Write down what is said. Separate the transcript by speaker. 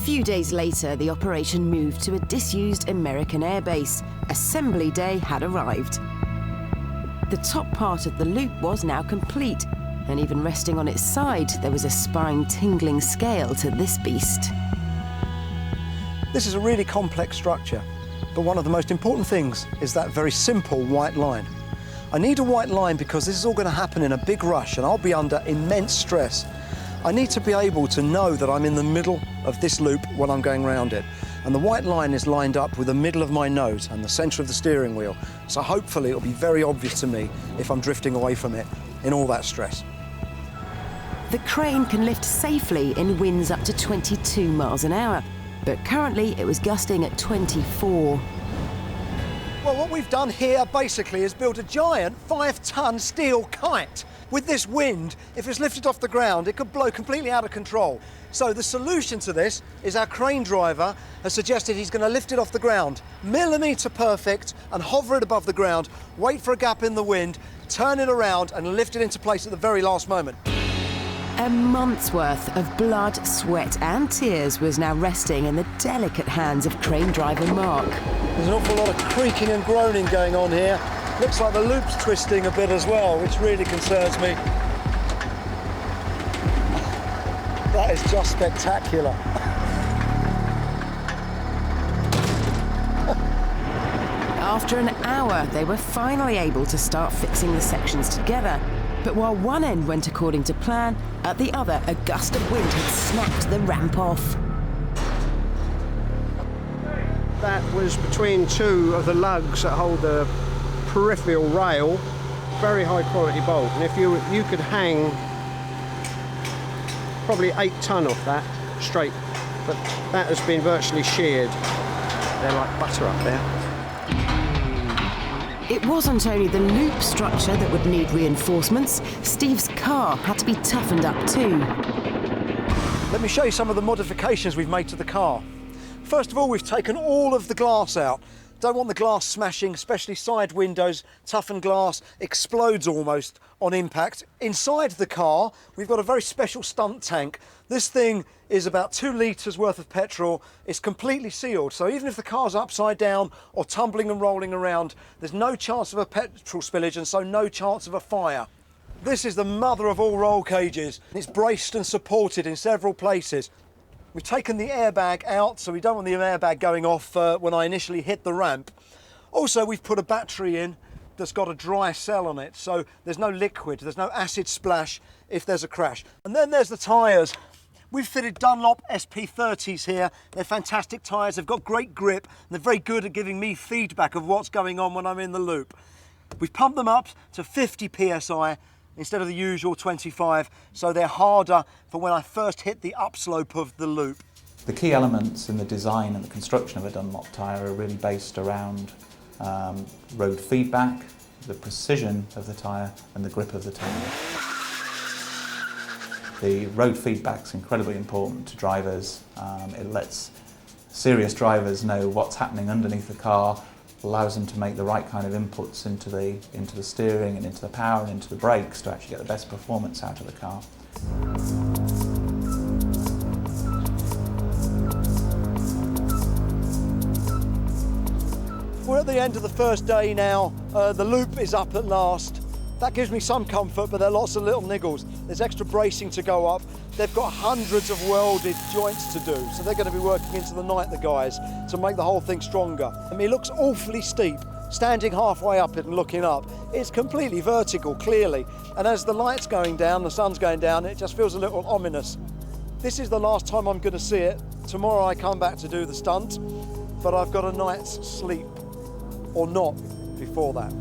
Speaker 1: few days later, the operation moved to a disused American airbase. Assembly day had arrived. The top part of the loop was now complete, and even resting on its side, there was a spine-tingling scale to this beast.
Speaker 2: This is a really complex structure, but one of the most important things is that very simple white line. I need a white line because this is all going to happen in a big rush and I'll be under immense stress. I need to be able to know that I'm in the middle of this loop when I'm going round it. And the white line is lined up with the middle of my nose and the centre of the steering wheel. So hopefully it'll be very obvious to me if I'm drifting away from it in all that stress.
Speaker 1: The crane can lift safely in winds up to 22 miles an hour, but currently it was gusting at 24.
Speaker 2: Well, what we've done here basically is build a giant 5-ton steel kite. With this wind, if it's lifted off the ground, it could blow completely out of control. So the solution to this is our crane driver has suggested he's going to lift it off the ground, millimetre perfect, and hover it above the ground, wait for a gap in the wind, turn it around and lift it into place at the very last moment.
Speaker 1: A month's worth of blood, sweat and tears was now resting in the delicate hands of crane driver Mark.
Speaker 2: There's an awful lot of creaking and groaning going on here. Looks like the loop's twisting a bit as well, which really concerns me. That is just spectacular.
Speaker 1: After an hour, they were finally able to start fixing the sections together. But while one end went according to plan, at the other, a gust of wind had snapped the ramp off.
Speaker 3: That was between two of the lugs that hold the peripheral rail, very high quality bolt. And if you could hang probably 8 ton off that straight, but that has been virtually sheared. They're like butter up there.
Speaker 1: It wasn't only the loop structure that would need reinforcements. Steve's car had to be toughened up too.
Speaker 2: Let me show you some of the modifications we've made to the car. First of all, we've taken all of the glass out. Don't want the glass smashing, especially side windows. Toughened glass explodes almost on impact. Inside the car, we've got a very special Stunt tank. This thing is about 2 litres worth of petrol. It's completely sealed, so even if the car's upside down or tumbling and rolling around, there's no chance of a petrol spillage and so no chance of a fire. This is the mother of all roll cages. It's braced and supported in several places. We've taken the airbag out, so we don't want the airbag going off when I initially hit the ramp. Also, we've put a battery in that's got a dry cell on it, so there's no liquid, there's no acid splash if there's a crash. And then there's the tyres. We've fitted Dunlop SP30s here. They're fantastic tyres, they've got great grip, and they're very good at giving me feedback of what's going on when I'm in the loop. We've pumped them up to 50 PSI instead of the usual 25, so they're harder for when I first hit the upslope of the loop.
Speaker 4: The key elements in the design and the construction of a Dunlop tyre are really based around road feedback, the precision of the tyre and the grip of the tyre. The road feedback's incredibly important to drivers. It lets serious drivers know what's happening underneath the car, allows them to make the right kind of inputs into the steering and into the power and into the brakes to actually get the best performance out of the car.
Speaker 2: We're at the end of the first day now. The loop is up at last. That gives me some comfort, but there are lots of little niggles. There's extra bracing to go up. They've got hundreds of welded joints to do, so they're going to be working into the night, the guys, to make the whole thing stronger. I mean, it looks awfully steep. Standing halfway up it and looking up, it's completely vertical, clearly. And as the light's going down, the sun's going down, it just feels a little ominous. This is the last time I'm going to see it. Tomorrow I come back to do the stunt, but I've got a night's sleep, or not, before that.